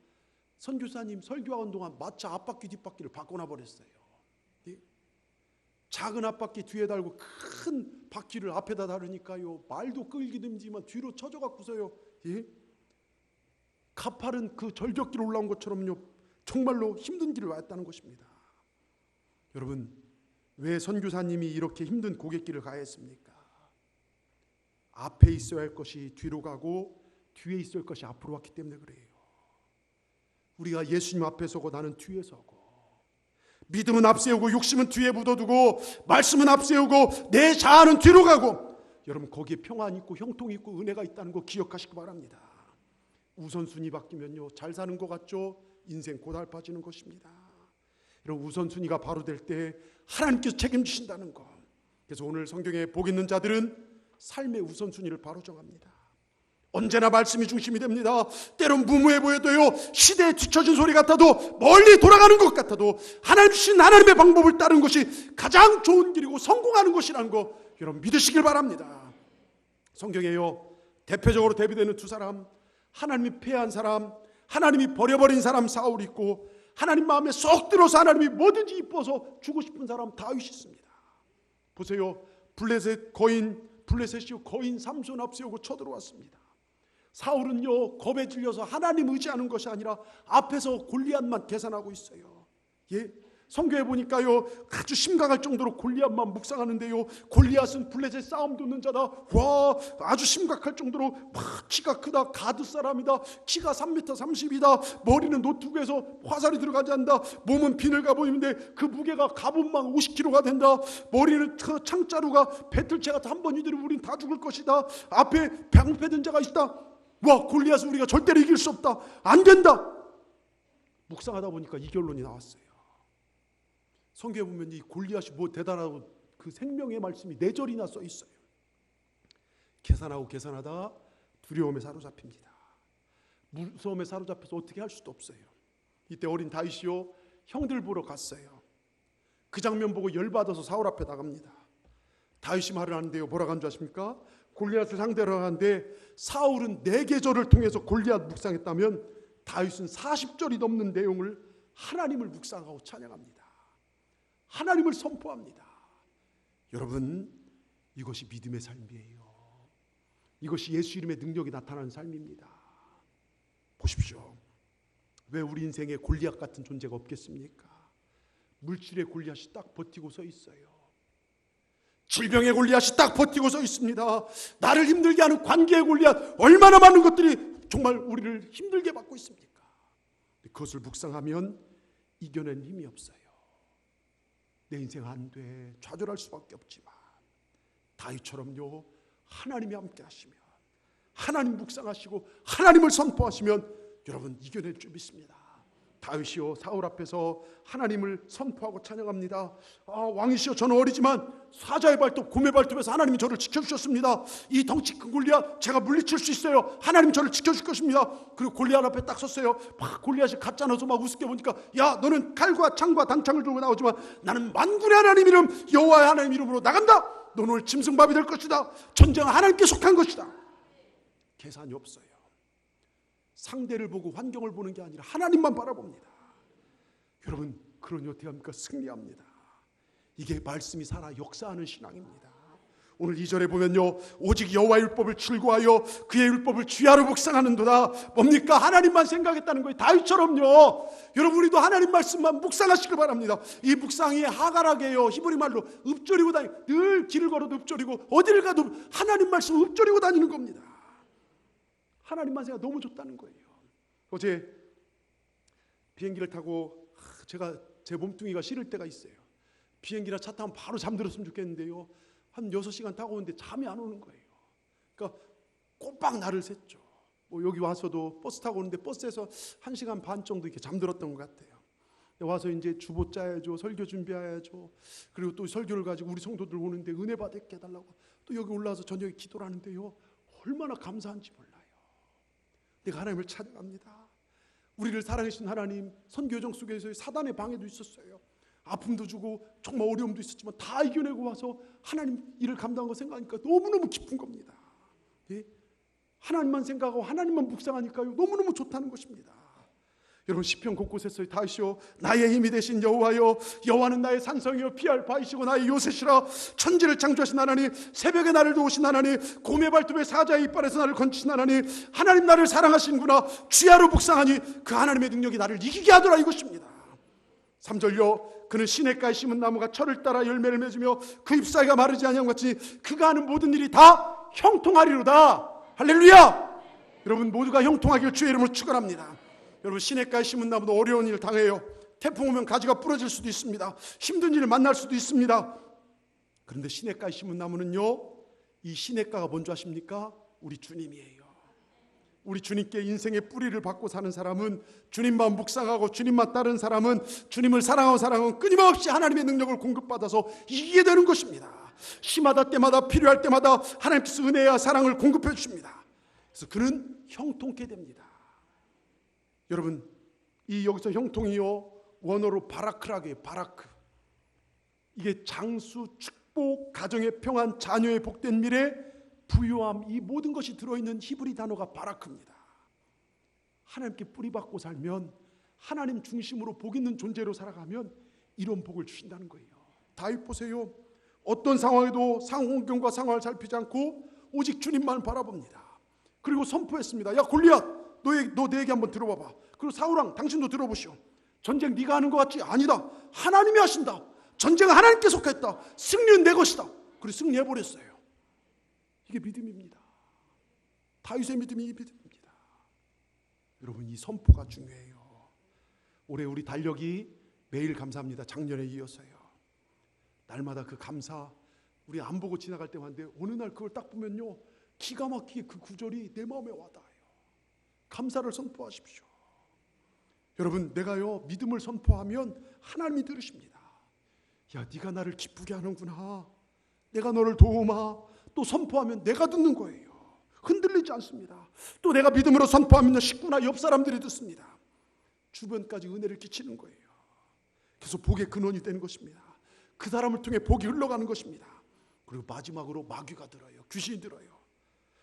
선교사님 설교하는 동안 마차 앞바퀴 뒷바퀴를 바꿔놔 버렸어요. 예? 작은 앞바퀴 뒤에 달고 큰 바퀴를 앞에다 다루니까요 말도 끌기 힘들지만 뒤로 쳐져 갖고서요 가파른 그 절벽길 올라온 것처럼요 정말로 힘든 길을 왔다는 것입니다. 여러분 왜 선교사님이 이렇게 힘든 고갯길을 가야 했습니까? 앞에 있어야 할 것이 뒤로 가고 뒤에 있어야 할 것이 앞으로 왔기 때문에 그래요. 우리가 예수님 앞에 서고 나는 뒤에 서고 믿음은 앞세우고 욕심은 뒤에 묻어두고 말씀은 앞세우고 내 자아는 뒤로 가고 여러분 거기에 평안이 있고 형통이 있고 은혜가 있다는 거 기억하시기 바랍니다. 우선순위 바뀌면요 잘 사는 것 같죠? 인생 고달파지는 것입니다. 여러분 우선순위가 바로 될 때 하나님께서 책임지신다는 것. 그래서 오늘 성경에 복 있는 자들은 삶의 우선순위를 바로 정합니다. 언제나 말씀이 중심이 됩니다. 때론 무모해 보여도요 시대에 뒤처진 소리 같아도 멀리 돌아가는 것 같아도 하나님 주신 하나님의 방법을 따르는 것이 가장 좋은 길이고 성공하는 것이라는 거 여러분 믿으시길 바랍니다. 성경에요 대표적으로 대비되는 두 사람, 하나님이 패한 사람, 하나님이 버려버린 사람 사울이 있고 하나님 마음에 쏙 들어서 하나님이 뭐든지 이뻐서 주고 싶은 사람 다윗이 있습니다. 보세요 블레셋이 거인 삼손 앞세우고 쳐들어왔습니다. 사울은요 겁에 질려서 하나님 의지하는 것이 아니라 앞에서 골리앗만 계산하고 있어요. 성경에 보니까요 아주 심각할 정도로 골리앗만 묵상하는데요 골리앗은 블레셋 싸움 돕는 자다. 와 아주 심각할 정도로 막 키가 크다. 가드 사람이다. 키가 3m 30이다. 머리는 노트북에서 화살이 들어가지 않는다. 몸은 비늘가 보이는데 그 무게가 갑옷만 50kg가 된다. 머리는 창자루가 배틀채 같아 한 번 휘두르면 우린 다 죽을 것이다. 앞에 방패 든 자가 있다. 와 골리앗을 우리가 절대로 이길 수 없다. 안 된다. 묵상하다 보니까 이 결론이 나왔어요. 성경에 보면 이 골리앗이 뭐 대단하고 그 생명의 말씀이 4절이나 써 있어요. 계산하다 두려움에 사로잡힙니다. 무서움에 사로잡혀서 어떻게 할 수도 없어요. 이때 어린 다윗이요 형들 보러 갔어요. 그 장면 보고 열받아서 사울 앞에 나갑니다. 다윗이 말을 하는데요 뭐라고 한 줄 아십니까? 골리앗을 상대로 하는데 사울은 4계절을 통해서 골리앗 묵상했다면 다윗은 40절이 넘는 내용을 하나님을 묵상하고 찬양합니다. 하나님을 선포합니다. 여러분 이것이 믿음의 삶이에요. 이것이 예수 이름의 능력이 나타나는 삶입니다. 보십시오. 왜 우리 인생에 골리앗 같은 존재가 없겠습니까? 물질의 골리앗이 딱 버티고 서 있어요. 질병의 골리앗이 딱 버티고 서 있습니다. 나를 힘들게 하는 관계의 골리앗 얼마나 많은 것들이 정말 우리를 힘들게 받고 있습니까? 그것을 묵상하면 이겨낸 힘이 없어요. 내 인생 안 돼, 좌절할 수밖에 없지만 다윗처럼요, 하나님이 함께 하시면, 하나님 묵상하시고 하나님을 선포하시면 여러분 이겨낼 줄 믿습니다. 다윗이요, 사울 앞에서 하나님을 선포하고 찬양합니다. 왕이시여, 저는 어리지만 사자의 발톱, 곰의 발톱에서 하나님이 저를 지켜주셨습니다. 이 덩치 큰 골리앗 제가 물리칠 수 있어요. 하나님 저를 지켜줄 것입니다. 그리고 골리앗 앞에 딱 섰어요. 막 골리앗이 가짜 나서 막 우습게 보니까, 야, 너는 칼과 창과 단창을 들고 나오지만 나는 만군의 하나님 이름, 여호와의 하나님 이름으로 나간다. 너는 오늘 짐승밥이 될 것이다. 전쟁은 하나님께 속한 것이다. 계산이 없어요. 상대를 보고 환경을 보는 게 아니라 하나님만 바라봅니다. 여러분, 그러니 어떻게 합니까? 승리합니다. 이게 말씀이 살아 역사하는 신앙입니다. 오늘 2절에 보면요, 오직 여호와의 율법을 출구하여 그의 율법을 주야로 묵상하는도다. 뭡니까? 하나님만 생각했다는 거예요. 다윗처럼요, 여러분 우리도 하나님 말씀만 묵상하시길 바랍니다. 이 묵상이 하갈하게요, 히브리 말로 읊조리고 다니고, 늘 길을 걸어도 읊조리고 어디를 가도 하나님 말씀 읊조리고 다니는 겁니다. 하나님만 생각 너무 좋다는 거예요. 어제 비행기를 타고 제가 제 몸뚱이가 시릴 때가 있어요. 비행기나 차 타면 바로 잠들었으면 좋겠는데요, 한 6시간 타고 오는데 잠이 안 오는 거예요. 그러니까 꼬박 날을 샜죠. 여기 와서도 버스 타고 오는데 버스에서 1시간 반 정도 이렇게 잠들었던 것 같아요. 와서 이제 주보 짜야죠, 설교 준비해야죠. 그리고 또 설교를 가지고 우리 성도들 오는데 은혜 받게 해달라고 또 여기 올라와서 저녁에 기도를 하는데요, 얼마나 감사한지 몰라요. 내가 하나님을 찬양합니다. 우리를 사랑해주신 하나님, 선교정 속에서 사단의 방해도 있었어요. 아픔도 주고 정말 어려움도 있었지만 다 이겨내고 와서 하나님 일을 감당한 거 생각하니까 너무너무 기쁜 겁니다. 예? 하나님만 생각하고 하나님만 묵상하니까요, 너무너무 좋다는 것입니다. 여러분, 시편 곳곳에서 다시요, 나의 힘이 되신 여호와여, 여호와는 나의 산성이요 피할 바위시고 나의 요새시라. 천지를 창조하신 하나님, 새벽에 나를 도우신 하나님, 곰의 발톱에 사자의 이빨에서 나를 건지신 하나님, 하나님 나를 사랑하시는구나. 주야로 묵상하니 그 하나님의 능력이 나를 이기게 하더라, 이것입니다. 3절요, 그는 시냇가에 심은 나무가 철을 따라 열매를 맺으며 그 잎사귀가 마르지 아니함 같이 그가 하는 모든 일이 다 형통하리로다. 할렐루야. 여러분 모두가 형통하길 주의 이름으로 축원합니다. 여러분, 시냇가에 심은 나무도 어려운 일을 당해요. 태풍 오면 가지가 부러질 수도 있습니다. 힘든 일을 만날 수도 있습니다. 그런데 시냇가에 심은 나무는요, 이 시냇가가 뭔지 아십니까? 우리 주님이에요. 우리 주님께 인생의 뿌리를 받고 사는 사람은, 주님만 묵상하고 주님만 따르는 사람은, 주님을 사랑하는 사람은 끊임없이 하나님의 능력을 공급받아서 이기게 되는 것입니다. 시마다 때마다 필요할 때마다 하나님께서 은혜와 사랑을 공급해 주십니다. 그래서 그는 형통케 됩니다. 여러분, 이 여기서 형통이요, 원어로 바라크라고 해요. 바라크. 이게 장수, 축복, 가정의 평안, 자녀의 복된 미래, 부유함, 이 모든 것이 들어있는 히브리 단어가 바라크입니다. 하나님께 뿌리박고 살면, 하나님 중심으로 복 있는 존재로 살아가면 이런 복을 주신다는 거예요. 다윗 보세요. 어떤 상황에도 상황경과 상황을 살피지 않고 오직 주님만 바라봅니다. 그리고 선포했습니다. 야 골리앗, 너 내 얘기 한번 들어봐봐. 그리고 사울왕, 당신도 들어보시오. 전쟁 네가 하는 것 같지? 아니다. 하나님이 하신다. 전쟁은 하나님께 속했다. 승리는 내 것이다. 그리고 승리해버렸어요. 이게 믿음입니다. 다윗의 믿음이 이 믿음입니다. 여러분, 이 선포가 중요해요. 올해 우리 달력이 매일 감사합니다. 작년에 이어서요. 날마다 그 감사, 우리 안 보고 지나갈 때만데 어느 날 그걸 딱 보면요, 기가 막히게 그 구절이 내 마음에 와닿아요. 감사를 선포하십시오. 여러분, 내가요 믿음을 선포하면 하나님이 들으십니다. 야, 네가 나를 기쁘게 하는구나. 내가 너를 도우마. 또 선포하면 내가 듣는 거예요. 흔들리지 않습니다. 또 내가 믿음으로 선포하면 식구나 옆 사람들이 듣습니다. 주변까지 은혜를 끼치는 거예요. 그래서 복의 근원이 되는 것입니다. 그 사람을 통해 복이 흘러가는 것입니다. 그리고 마지막으로 마귀가 들어요. 귀신이 들어요.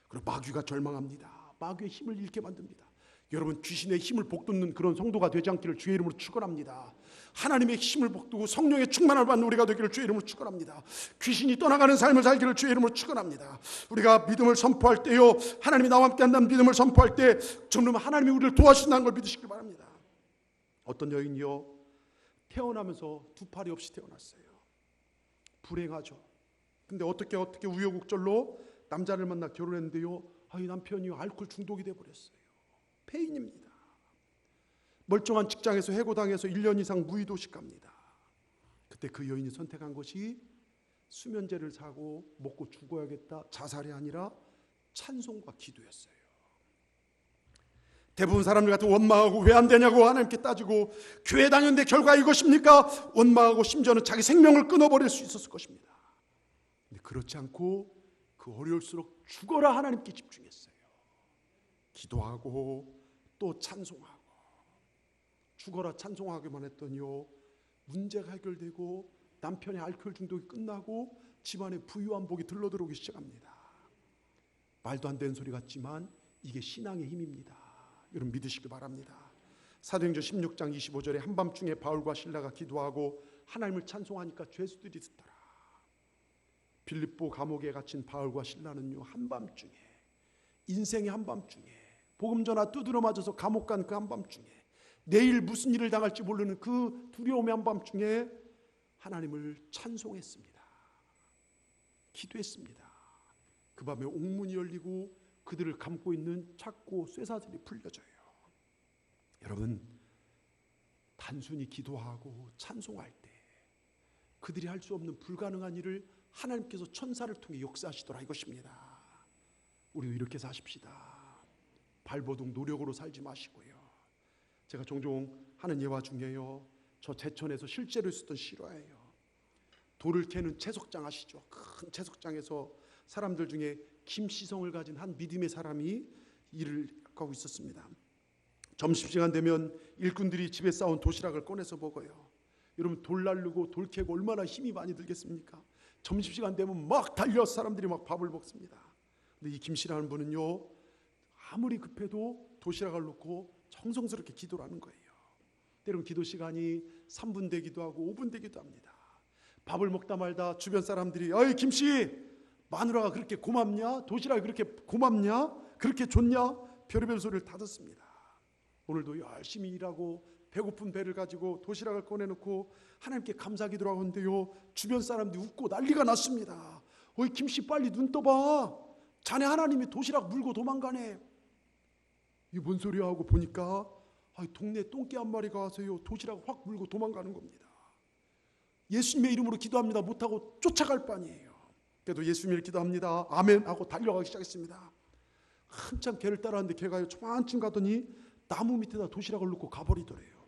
그리고 마귀가 절망합니다. 마귀의 힘을 잃게 만듭니다. 여러분, 귀신의 힘을 복돋는 그런 성도가 되지 않기를 주의 이름으로 축원합니다. 하나님의 힘을 복두고 성령의 충만을 받는 우리가 되기를 주의 이름으로 축원합니다. 귀신이 떠나가는 삶을 살기를 주의 이름으로 축원합니다. 우리가 믿음을 선포할 때요, 하나님이 나와 함께 한다는 믿음을 선포할 때 정말 하나님이 우리를 도와주신다는 걸 믿으시길 바랍니다. 어떤 여인이요, 태어나면서 두 팔이 없이 태어났어요. 불행하죠. 근데 어떻게 우여곡절로 남자를 만나 결혼했는데요, 이 남편이 알코올 중독이 돼버렸어요. 폐인입니다. 멀쩡한 직장에서 해고당해서 1년 이상 무의도식 갑니다. 그 그때 그 여인이 선택한 것이 수면제를 사고 먹고 죽어야겠다, 자살이 아니라 찬송과 기도였어요. 대부분 사람들 같은 원망하고 왜 안 되냐고 하나님께 따지고 교회 다녔는데 결과 이것입니까? 원망하고 심지어는 자기 생명을 끊어버릴 수 있었을 것입니다. 근데 그렇지 않고 그 어려울수록 죽어라 하나님께 집중했어요. 기도하고 또 찬송하고 죽어라 찬송하기만 했더니요, 문제가 해결되고 남편의 알코올 중독이 끝나고 집안에 부유한 복이 들러들어오기 시작합니다. 말도 안 되는 소리 같지만 이게 신앙의 힘입니다. 여러분 믿으시기 바랍니다. 사도행전 16장 25절에 한밤중에 바울과 실라가 기도하고 하나님을 찬송하니까 죄수들이 듣더라. 빌립보 감옥에 갇힌 바울과 실라는요, 한밤중에, 인생의 한밤중에, 복음 전화 두드려 맞아서 감옥 간 그 한밤중에, 내일 무슨 일을 당할지 모르는 그 두려움의 한밤중에 하나님을 찬송했습니다. 기도했습니다. 그 밤에 옥문이 열리고 그들을 감고 있는 착고 쇠사슬이 풀려져요. 여러분, 단순히 기도하고 찬송할 때 그들이 할 수 없는 불가능한 일을 하나님께서 천사를 통해 역사하시더라 이것입니다. 우리도 이렇게 사십시다. 발버둥 노력으로 살지 마시고요. 제가 종종 하는 예화 중에요, 저 제천에서 실제로 있었던 실화예요. 돌을 캐는 채석장 아시죠? 큰 채석장에서 사람들 중에 김시성을 가진 한 믿음의 사람이 일을 하고 있었습니다. 점심시간 되면 일꾼들이 집에 싸온 도시락을 꺼내서 먹어요. 여러분, 돌 날르고 돌 캐고 얼마나 힘이 많이 들겠습니까? 점심시간 되면 막 달려서 사람들이 막 밥을 먹습니다. 근데 이 김씨라는 분은요, 아무리 급해도 도시락을 놓고 정성스럽게 기도를 하는 거예요. 때론 기도 시간이 3분 되기도 하고 5분 되기도 합니다. 밥을 먹다 말다 주변 사람들이 어이 김씨, 마누라가 그렇게 고맙냐? 도시락이 그렇게 고맙냐? 그렇게 좋냐? 별의별 소리를 다 듣습니다. 오늘도 열심히 일하고 배고픈 배를 가지고 도시락을 꺼내놓고 하나님께 감사 기도를 하는데요, 주변 사람들이 웃고 난리가 났습니다. 어이 김씨 빨리 눈 떠봐. 자네 하나님이 도시락 물고 도망가네. 이게 뭔 소리야 하고 보니까 동네 똥개 한 마리가 와서요, 도시락 확 물고 도망가는 겁니다. 예수님의 이름으로 기도합니다 못하고 쫓아갈 바니에요. 그래도 예수님을 기도합니다 아멘 하고 달려가기 시작했습니다. 한참 개를 따라하는데 개가 조만쯤 가더니 나무 밑에다 도시락을 놓고 가버리더래요.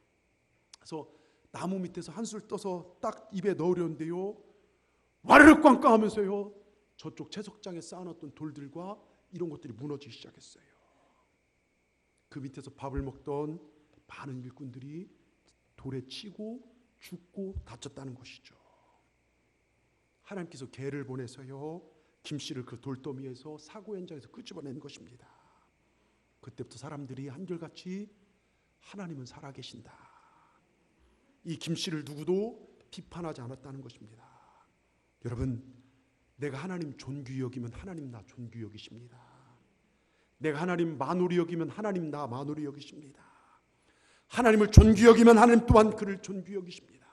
그래서 나무 밑에서 한술 떠서 딱 입에 넣으려는데요, 와르르 꽝꽝 하면서요, 저쪽 채석장에 쌓아놨던 돌들과 이런 것들이 무너지기 시작했어요. 그 밑에서 밥을 먹던 많은 일꾼들이 돌에 치고 죽고 다쳤다는 것이죠. 하나님께서 개를 보내서요, 김씨를 그 돌더미에서 사고 현장에서 끄집어낸 것입니다. 그때부터 사람들이 한결같이 하나님은 살아계신다, 이 김씨를 누구도 비판하지 않았다는 것입니다. 여러분, 내가 하나님 존귀히 여기면 하나님 나 존귀히 여기십니다. 내가 하나님 만홀히 여기면 하나님 나 만홀히 여기십니다. 하나님을 존귀히 여기면 하나님 또한 그를 존귀히 여기십니다.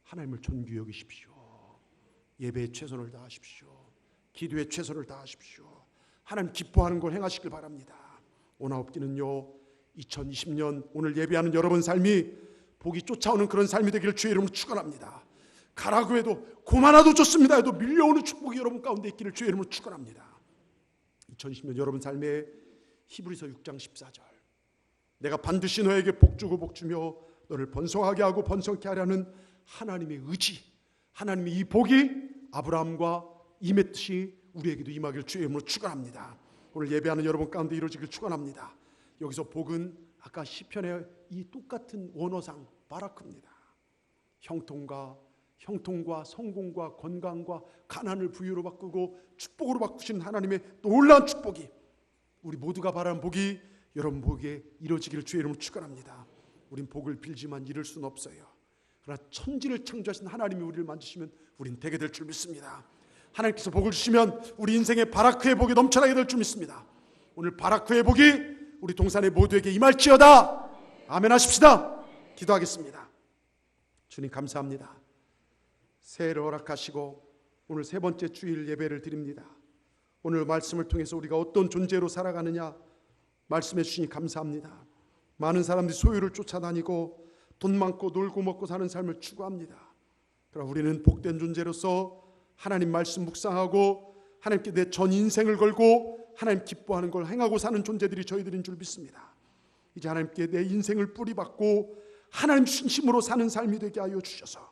하나님을 존귀히 여기십시오. 예배에 최선을 다하십시오. 기도에 최선을 다하십시오. 하나님 기뻐하는 걸 행하시길 바랍니다. 오나옵기는요, 2020년 오늘 예배하는 여러분 삶이 복이 쫓아오는 그런 삶이 되기를 주의 이름으로 축원합니다. 가라고 해도 고만하도 좋습니다 해도 밀려오는 축복이 여러분 가운데 있기를 주의 이름으로 축원합니다. 2020년 여러분 삶에 히브리서 6장 14절, 내가 반드시 너에게 복주고 복주며 너를 번성하게 하고 번성케 하려는 하나님의 의지, 하나님의 이 복이 아브라함과 임했듯이 우리에게도 임하기를 주의 이름으로 축원합니다. 오늘 예배하는 여러분 가운데 이루어지길 축원합니다. 여기서 복은 아까 시편의 이 똑같은 원어상 바라크입니다. 형통과 성공과 건강과 가난을 부유로 바꾸고 축복으로 바꾸시는 하나님의 놀라운 축복이, 우리 모두가 바라는 복이 여러분 복에 이루어지기를 주의 이름으로 축원합니다. 우린 복을 빌지만 이룰 수는 없어요. 그러나 천지를 창조하신 하나님이 우리를 만지시면 우린 되게 될 줄 믿습니다. 하나님께서 복을 주시면 우리 인생에 바라크의 복이 넘쳐나게 될 줄 믿습니다. 오늘 바라크의 복이 우리 동산의 모두에게 임할지어다. 아멘 하십시다. 기도하겠습니다. 주님 감사합니다. 새해를 허락하시고 오늘 세 번째 주일 예배를 드립니다. 오늘 말씀을 통해서 우리가 어떤 존재로 살아가느냐 말씀해 주시니 감사합니다. 많은 사람들이 소유를 쫓아다니고 돈 많고 놀고 먹고 사는 삶을 추구합니다. 그러나 우리는 복된 존재로서 하나님 말씀 묵상하고 하나님께 내 전 인생을 걸고 하나님 기뻐하는 걸 행하고 사는 존재들이 저희들인 줄 믿습니다. 이제 하나님께 내 인생을 뿌리박고 하나님 주신 힘으로 사는 삶이 되게 하여 주셔서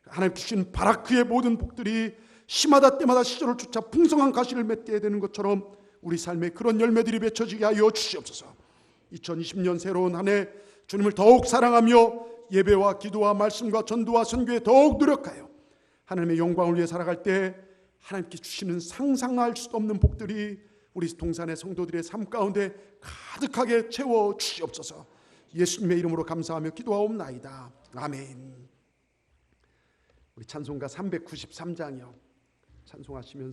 하나님 주신 바라크의 모든 복들이 시마다 때마다 시절을 쫓아 풍성한 가시를 맺게 되는 것처럼 우리 삶에 그런 열매들이 맺혀지게 하여 주시옵소서. 2020년 새로운 한 해 주님을 더욱 사랑하며 예배와 기도와 말씀과 전도와 선교에 더욱 노력하여 하나님의 영광을 위해 살아갈 때 하나님께 주시는 상상할 수도 없는 복들이 우리 동산의 성도들의 삶 가운데 가득하게 채워 주시옵소서. 예수님의 이름으로 감사하며 기도하옵나이다. 아멘. 우리 찬송가 393장이요. 찬송하시면서